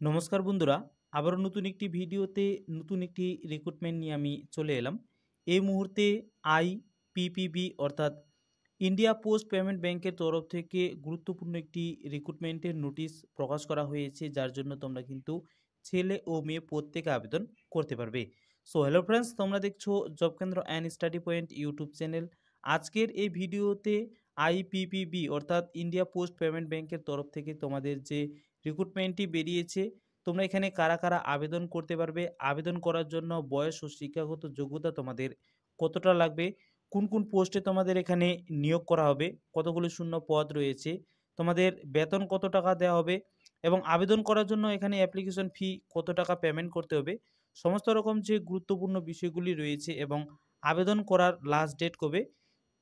নমস্কার বন্ধুরা, আবারও নতুন একটি ভিডিওতে নতুন একটি রিক্রুটমেন্ট নিয়ে আমি চলে এলাম। এই মুহূর্তে আইপিপিবি অর্থাৎ ইন্ডিয়া পোস্ট পেমেন্ট ব্যাংকের তরফ থেকে গুরুত্বপূর্ণ একটি রিক্রুটমেন্টের নোটিশ প্রকাশ করা হয়েছে, যার জন্য তোমরা কিন্তু ছেলে ও মেয়ে প্রত্যেকে আবেদন করতে পারবে। সো হ্যালো ফ্রেন্ডস, তোমরা দেখছো জব কেন্দ্র and study point YouTube channel. আজকের এই ভিডিওতে আইপিপিবি অর্থাৎ ইন্ডিয়া পোস্ট পেমেন্ট ব্যাংকের তরফ থেকে তোমাদের যে রিক্রুটমেন্টটি বেরিয়েছে, তোমরা এখানে কারা কারা আবেদন করতে পারবে, আবেদন করার জন্য বয়স ও শিক্ষাগত যোগ্যতা তোমাদের কতটা লাগবে, কোন কোন পোস্টে তোমাদের এখানে নিয়োগ করা হবে, কতগুলো শূন্য পদ রয়েছে, তোমাদের বেতন কত টাকা দেওয়া হবে এবং আবেদন করার জন্য এখানে অ্যাপ্লিকেশন ফি কত টাকা পেমেন্ট করতে হবে, সমস্ত রকম যে গুরুত্বপূর্ণ বিষয়গুলি রয়েছে এবং আবেদন করার লাস্ট ডেট কবে,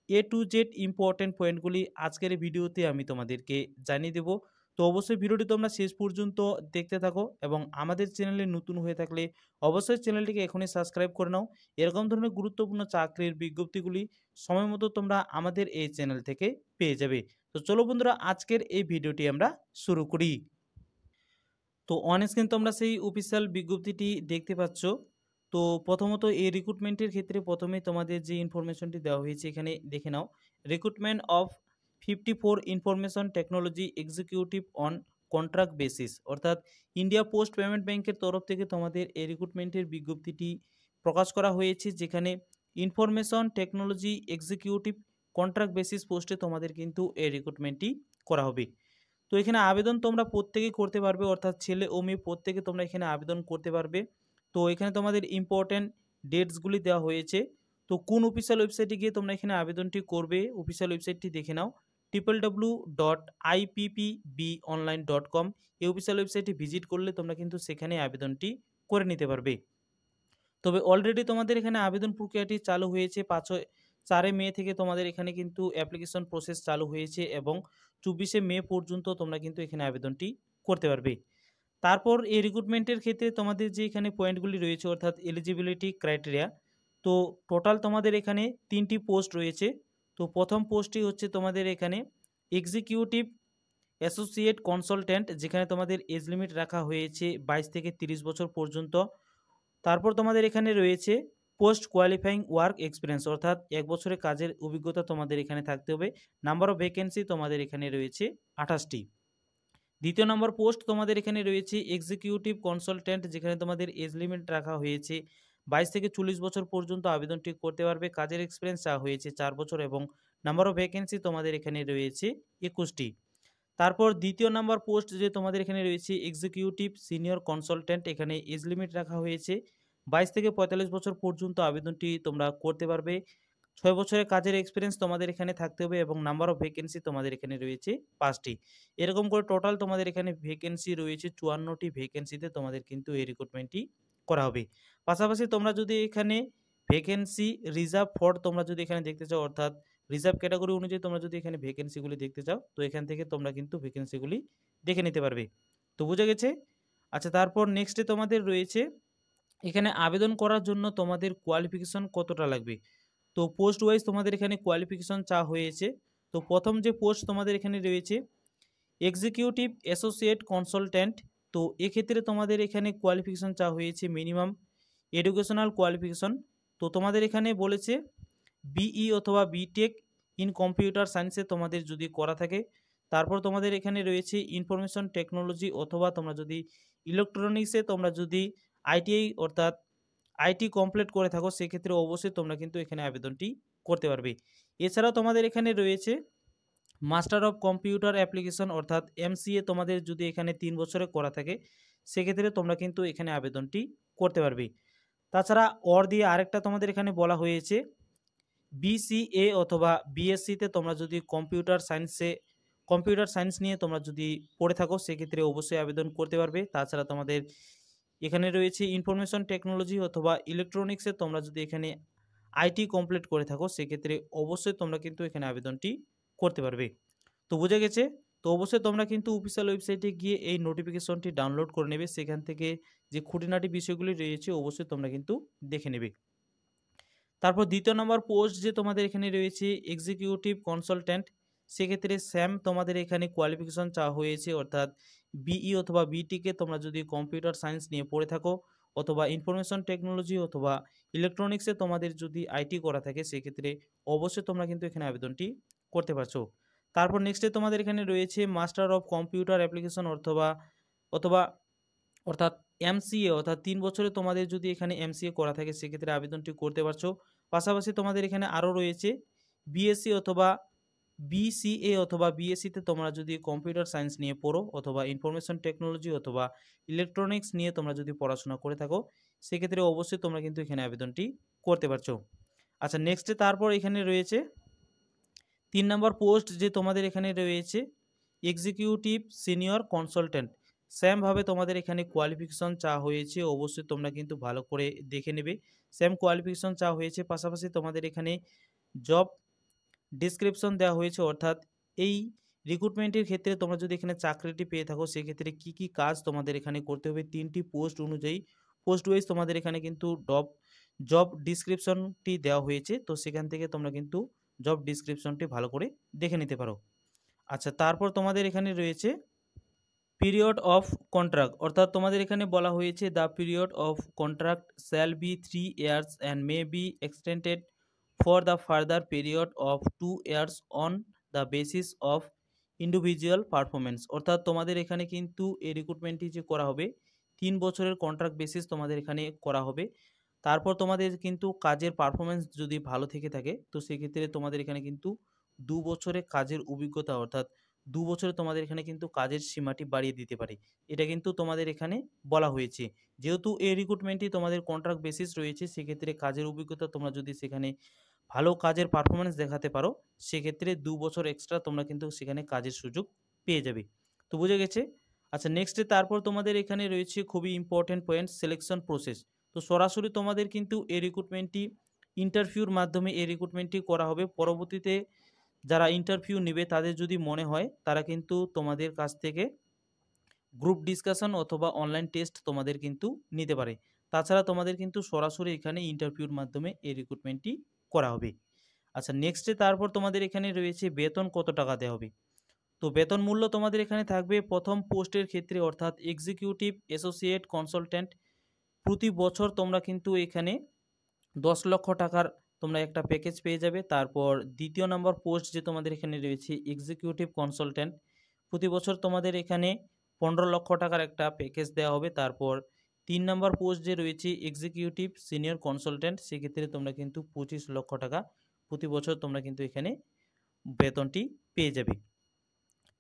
এ টু জেড ইম্পর্টেন্ট পয়েন্টগুলি আজকের এই ভিডিওতে আমি তোমাদেরকে জানিয়ে দেবো। তো অবশ্যই ভিডিওটি তোমরা শেষ পর্যন্ত দেখতে থাকো এবং আমাদের চ্যানেলে নতুন হয়ে থাকলে অবশ্যই চ্যানেলটিকে এখনই সাবস্ক্রাইব করে নাও। এরকম ধরনের গুরুত্বপূর্ণ চাকরির বিজ্ঞপ্তিগুলি সময় মতো তোমরা আমাদের এই চ্যানেল থেকে পেয়ে যাবে। তো চলো বন্ধুরা, আজকের এই ভিডিওটি আমরা শুরু করি। তো অন স্ক্রিন তোমরা সেই অফিসিয়াল বিজ্ঞপ্তিটি দেখতে পাচ্ছ। তো প্রথমত এই রিক্রুটমেন্টের ক্ষেত্রে প্রথমে তোমাদের যে ইনফরমেশনটি দেওয়া হয়েছে এখানে দেখে নাও। Recruitment of 54 information technology executive on contract basis, অর্থাৎ ইন্ডিয়া পোস্ট পেমেন্ট ব্যাংকের তরফ থেকে তোমাদের এই রিক্রুটমেন্টের বিজ্ঞপ্তিটি প্রকাশ করা হয়েছে, যেখানে information technology executive contract basis পোস্টে তোমাদের কিন্তু এই রিক্রুটমেন্টটি করা হবে। তো এখানে আবেদন তোমরা প্রত্যেকেই করতে পারবে, অর্থাৎ ছেলে ও মেয়ে প্রত্যেকে তোমরা এখানে আবেদন করতে পারবে। তো এখানে তোমাদের ইম্পর্ট্যান্ট ডেটসগুলি দেওয়া হয়েছে। তো কোন অফিসিয়াল ওয়েবসাইটে গিয়ে তোমরা এখানে আবেদনটি করবে, অফিসিয়াল ওয়েবসাইটটি দেখে নাও। www.ippbonline.com এই অফিসিয়াল ওয়েবসাইটে ভিজিট করলে তোমরা কিন্তু সেখানে আবেদনটি করে নিতে পারবে। তবে অলরেডি তোমাদের এখানে আবেদন প্রক্রিয়াটি চালু হয়েছে। 4 মে থেকে তোমাদের এখানে কিন্তু অ্যাপ্লিকেশন প্রসেস চালু হয়েছে এবং 24 মে পর্যন্ত তোমরা কিন্তু এখানে আবেদনটি করতে পারবে। তারপর এই রিক্রুটমেন্টের ক্ষেত্রে তোমাদের যে এখানে পয়েন্টগুলি রয়েছে, অর্থাৎ এলিজিবিলিটি ক্রাইটেরিয়া, তো টোটাল তোমাদের এখানে 3টি পোস্ট রয়েছে। তো প্রথম পোস্টটি হচ্ছে তোমাদের এখানে এক্সিকিউটিভ অ্যাসোসিয়েট কনসালট্যান্ট, যেখানে তোমাদের এজ লিমিট রাখা হয়েছে 22 থেকে 30 বছর পর্যন্ত। তারপর তোমাদের এখানে রয়েছে পোস্ট কোয়ালিফাইং ওয়ার্ক এক্সপিরিয়েন্স, অর্থাৎ 1 বছরের কাজের অভিজ্ঞতা তোমাদের এখানে থাকতে হবে। নাম্বার অফ ভ্যাকেন্সি তোমাদের এখানে রয়েছে 28টি। দ্বিতীয় নম্বর পোস্ট তোমাদের এখানে রয়েছে এক্সিকিউটিভ কনসালট্যান্ট, যেখানে তোমাদের এজ লিমিট রাখা হয়েছে 22 থেকে 40 বছর পর্যন্ত আবেদনটি করতে পারবে। কাজের এক্সপিরিয়েন্স চাওয়া হয়েছে 4 বছর এবং নাম্বার অফ ভ্যাকেন্সি তোমাদের এখানে রয়েছে 21টি। তারপর দ্বিতীয় নাম্বার পোস্ট যে তোমাদের এখানে রয়েছে এক্সিকিউটিভ সিনিয়র কনসালট্যান্ট, এখানে এজ লিমিট রাখা হয়েছে 22 থেকে 45 বছর পর্যন্ত আবেদনটি তোমরা করতে পারবে। 6 বছরের কাজের এক্সপিরিয়েন্স তোমাদের এখানে থাকতে হবে এবং নাম্বার অফ ভ্যাকেন্সি তোমাদের এখানে রয়েছে 5টি। এরকম করে টোটাল তোমাদের এখানে ভ্যাকেন্সি রয়েছে 54টি ভ্যাকেন্সিতে তোমাদের কিন্তু এই রিক্রুটমেন্টটি করা হবে। পাশাপাশি তোমরা যদি এখানে ভ্যাকেন্সি রিজার্ভ ফর তোমরা যদি এখানে দেখতে চাও, অর্থাৎ রিজার্ভ ক্যাটাগরি অনুযায়ী তোমরা যদি এখানে ভ্যাকেন্সিগুলি দেখতে চাও, তো এখান থেকে তোমরা কিন্তু ভ্যাকেন্সিগুলি দেখে নিতে পারবে। তো বুঝে গেছে? আচ্ছা, তারপর নেক্সটে তোমাদের রয়েছে এখানে আবেদন করার জন্য তোমাদের কোয়ালিফিকেশন কতটা লাগবে। তো পোস্ট ওয়াইজ তোমাদের এখানে কোয়ালিফিকেশন চাওয়া হয়েছে। তো প্রথম যে পোস্ট তোমাদের এখানে রয়েছে এক্সিকিউটিভ অ্যাসোসিয়েট কনসালট্যান্ট, তো এক্ষেত্রে তোমাদের এখানে কোয়ালিফিকেশন চাওয়া হয়েছে মিনিমাম এডুকেশনাল কোয়ালিফিকেশন। তো তোমাদের এখানে বলেছে বিই অথবা বিটেক ইন কম্পিউটার সায়েন্সে তোমাদের যদি করা থাকে। তারপর তোমাদের এখানে রয়েছে ইনফরমেশন টেকনোলজি অথবা তোমরা যদি ইলেকট্রনিক্সে তোমরা যদি আইটিআই অর্থাৎ আইটি কমপ্লিট করে থাকো, সেক্ষেত্রে অবশ্যই তোমরা কিন্তু এখানে আবেদনটি করতে পারবে। এছাড়াও তোমাদের এখানে রয়েছে মাস্টার অফ কম্পিউটার অ্যাপ্লিকেশন অর্থাৎ এমসিএ তোমাদের যদি এখানে 3 বছরে করা থাকে, সেক্ষেত্রে তোমরা কিন্তু এখানে আবেদনটি করতে পারবে। তাছাড়া অর দিয়ে আরেকটা তোমাদের এখানে বলা হয়েছে বিসিএ অথবা বিএসসিতে তোমরা যদি কম্পিউটার সায়েন্স নিয়ে তোমরা যদি পড়ে থাকো, সেক্ষেত্রে অবশ্যই আবেদন করতে পারবে। তাছাড়া তোমাদের এখানে রয়েছে ইনফরমেশন টেকনোলজি অথবা ইলেকট্রনিক্সে তোমরা যদি এখানে আইটি কমপ্লিট করে থাকো, সেক্ষেত্রে অবশ্যই তোমরা কিন্তু এখানে আবেদনটি করতে পারবে। তো বুঝে গেছে? তো অবশ্যই তোমরা কিন্তু অফিসিয়াল ওয়েবসাইটে গিয়ে এই নোটিফিকেশনটি ডাউনলোড করে নেবে, সেখান থেকে যে খুঁটিনাটি বিষয়গুলি রয়েছে অবশ্যই তোমরা কিন্তু দেখে নেবে। তারপর দ্বিতীয় নম্বর পোস্ট যে তোমাদের এখানে রয়েছে এক্সিকিউটিভ কনসালট্যান্ট, সেক্ষেত্রে সেম তোমাদের এখানে কোয়ালিফিকেশন চাওয়া হয়েছে, অর্থাৎ বিই অথবা বিটিকে তোমরা যদি কম্পিউটার সায়েন্স নিয়ে পড়ে থাকো অথবা ইনফরমেশন টেকনোলজি অথবা ইলেকট্রনিক্সে তোমাদের যদি আইটি করা থাকে সেক্ষেত্রে অবশ্যই তোমরা কিন্তু এখানে আবেদনটি করতে পারছো। তারপর নেক্সটে তোমাদের এখানে রয়েছে মাস্টার অফ কম্পিউটার অ্যাপ্লিকেশন অথবা অথবা অর্থাৎ এমসিএ, অর্থাৎ 3 বছরে তোমাদের যদি এখানে এমসিএ করা থাকে সেক্ষেত্রে আবেদনটি করতে পারছো। পাশাপাশি তোমাদের এখানে আরও রয়েছে বিএসসি অথবা বিসিএ অথবা বিএসসিতে তোমরা যদি কম্পিউটার সায়েন্স নিয়ে পড়ো অথবা ইনফরমেশন টেকনোলজি অথবা ইলেকট্রনিক্স নিয়ে তোমরা যদি পড়াশোনা করে থাকো সেক্ষেত্রে অবশ্যই তোমরা কিন্তু এখানে আবেদনটি করতে পারছো। আচ্ছা, নেক্সটে তারপর এখানে রয়েছে 3 নম্বর পোস্ট যে তোমাদের এখানে রয়েছে এক্সিকিউটিভ সিনিয়র কনসালটেন্ট। সেমভাবে তোমাদের এখানে কোয়ালিফিকেশন চাওয়া হয়েছে, অবশ্যই তোমরা কিন্তু ভালো করে দেখে নেবে। সেম কোয়ালিফিকেশন চাওয়া হয়েছে, পাশাপাশি তোমাদের এখানে জব ডিসক্রিপশন দেওয়া হয়েছে, অর্থাৎ এই রিক্রুটমেন্টের ক্ষেত্রে তোমরা যদি এখানে চাকরিটি পেয়ে থাকো সেক্ষেত্রে কী কী কাজ তোমাদের এখানে করতে হবে 3টি পোস্ট অনুযায়ী পোস্ট ওয়াইজ তোমাদের এখানে কিন্তু জব ডিসক্রিপশনটি দেওয়া হয়েছে। তো সেখান থেকে তোমরা কিন্তু জব ডিসক্রিপশনটি ভালো করে দেখে নিতে পারো। আচ্ছা, তারপর তোমাদের এখানে রয়েছে পিরিয়ড অফ কন্ট্রাক্ট, অর্থাৎ তোমাদের এখানে বলা হয়েছে the period of contract shall be 3 years and may be extended for the further period of 2 years on the basis of individual performance. অর্থাৎ তোমাদের এখানে কিন্তু এই রিক্রুটমেন্টটি যে করা হবে 3 বছরের কন্ট্রাক্ট বেসিস তোমাদের এখানে করা হবে। তারপর তোমাদের কিন্তু কাজের পারফরমেন্স যদি ভালো থেকে থাকে তো সেক্ষেত্রে তোমাদের এখানে কিন্তু 2 বছরের কাজের অভিজ্ঞতা, অর্থাৎ 2 বছরে তোমাদের এখানে কিন্তু কাজের সীমাটি বাড়িয়ে দিতে পারে। এটা কিন্তু তোমাদের এখানে বলা হয়েছে। যেহেতু এই রিক্রুটমেন্টটি তোমাদের কন্ট্রাক্ট বেসিস রয়েছে সেক্ষেত্রে কাজের অভিজ্ঞতা তোমরা যদি সেখানে ভালো কাজের পারফরমেন্স দেখাতে পারো সেক্ষেত্রে 2 বছর এক্সট্রা তোমরা কিন্তু সেখানে কাজের সুযোগ পেয়ে যাবে। তো বুঝে গেছে। আচ্ছা, নেক্সটে তারপর তোমাদের এখানে রয়েছে খুবই ইম্পর্টেন্ট পয়েন্ট সিলেকশন প্রসেস। তো সরাসরি তোমাদের কিন্তু এই রিক্রুটমেন্টটি ইন্টারভিউর মাধ্যমে এই রিক্রুটমেন্টটি করা হবে। পরবর্তীতে যারা ইন্টারভিউ নেবে তাদের যদি মনে হয় তারা কিন্তু তোমাদের কাছ থেকে গ্রুপ ডিসকাশন অথবা অনলাইন টেস্ট তোমাদের কিন্তু নিতে পারে। তাছাড়া তোমাদের কিন্তু সরাসরি এখানে ইন্টারভিউর মাধ্যমে এই রিক্রুটমেন্টটি করা হবে। আচ্ছা, নেক্সটে তারপর তোমাদের এখানে রয়েছে বেতন কত টাকা দেওয়া হবে। তো বেতন মূল্য তোমাদের এখানে থাকবে প্রথম পোস্টের ক্ষেত্রে অর্থাৎ এক্সিকিউটিভ অ্যাসোসিয়েট কনসালট্যান্ট প্রতি বছর তোমরা কিন্তু এখানে 10 লক্ষ টাকার তোমরা একটা প্যাকেজ পেয়ে যাবে। তারপর দ্বিতীয় নম্বর পোস্ট যে তোমাদের এখানে রয়েছে এক্সিকিউটিভ কনসালট্যান্ট প্রতি বছর তোমাদের এখানে 15 লক্ষ টাকার একটা প্যাকেজ দেওয়া হবে। তারপর 3 নম্বর পোস্ট যে রয়েছে এক্সিকিউটিভ সিনিয়র কনসালট্যান্ট সেক্ষেত্রে তোমরা কিন্তু 25 লক্ষ টাকা প্রতি বছর তোমরা কিন্তু এখানে বেতনটি পেয়ে যাবে।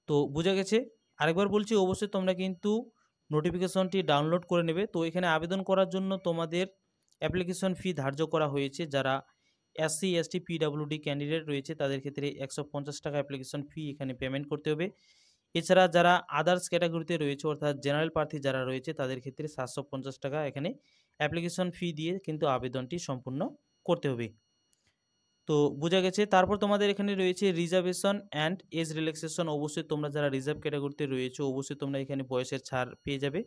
তো বোঝা গেছে। আরেকবার বলছি, অবশ্যই তোমরা কিন্তু নোটিফিকেশনটি ডাউনলোড করে নেবে। তো এখানে আবেদন করার জন্য তোমাদের অ্যাপ্লিকেশন ফি ধার্য করা হয়েছে। যারা এসসি এসটি পিডাব্লিউডি ক্যান্ডিডেট রয়েছে তাদের ক্ষেত্রে 150 টাকা অ্যাপ্লিকেশন ফি এখানে পেমেন্ট করতে হবে। এছাড়া যারা আদার্স ক্যাটাগরিতে রয়েছে অর্থাৎ জেনারেল প্রার্থী যারা রয়েছে তাদের ক্ষেত্রে 750 টাকা এখানে অ্যাপ্লিকেশন ফি দিয়ে কিন্তু আবেদনটি সম্পূর্ণ করতে হবে। তো বোঝা গেছে। তারপর তোমাদের এখানে রয়েছে রিজার্ভেশন অ্যান্ড এজ রিল্যাক্সেশন। অবশ্যই তোমরা যারা রিজার্ভ ক্যাটাগরিতে রয়েছে অবশ্যই তোমরা এখানে বয়সের ছাড় পেয়ে যাবে।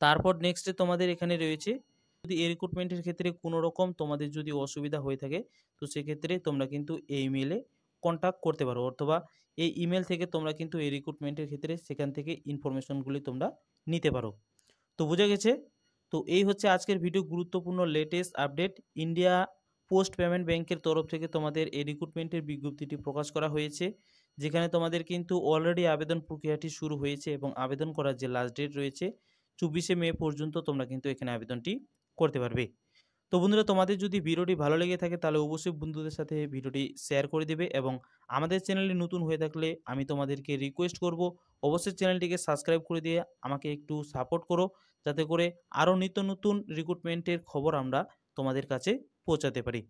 তারপর নেক্সটে তোমাদের এখানে রয়েছে যদি এই রিক্রুটমেন্টের ক্ষেত্রে কোনো রকম তোমাদের যদি অসুবিধা হয়ে থাকে তো সেক্ষেত্রে তোমরা কিন্তু এই ইমেলে কন্ট্যাক্ট করতে পারো অথবা এই ইমেল থেকে তোমরা কিন্তু এই রিক্রুটমেন্টের ক্ষেত্রে সেখান থেকে ইনফরমেশনগুলি তোমরা নিতে পারো। তো বোঝা গেছে। তো এই হচ্ছে আজকের ভিডিও গুরুত্বপূর্ণ latest update. India post payment ব্যাংকের তরফ থেকে তোমাদের এই রিক্রুটমেন্টের বিজ্ঞপ্তিটি প্রকাশ করা হয়েছে, যেখানে তোমাদের কিন্তু অলরেডি আবেদন প্রক্রিয়াটি শুরু হয়েছে এবং আবেদন করার যে লাস্ট ডেট রয়েছে 24শে মে পর্যন্ত তোমরা কিন্তু এখানে আবেদনটি করতে পারবে। তো বন্ধুরা, তোমাদের যদি ভিডিওটি ভালো লেগে থাকে তাহলে অবশ্যই বন্ধুদের সাথে ভিডিওটি শেয়ার করে দেবে এবং আমাদের চ্যানেলে নতুন হয়ে থাকলে আমি তোমাদেরকে রিকোয়েস্ট করব অবশ্যই চ্যানেলটিকে সাবস্ক্রাইব করে দিয়ে আমাকে একটু সাপোর্ট করো, যাতে করে আরও নিত্য নতুন রিক্রুটমেন্টের খবর আমরা তোমাদের কাছে পৌঁছাতে পারি।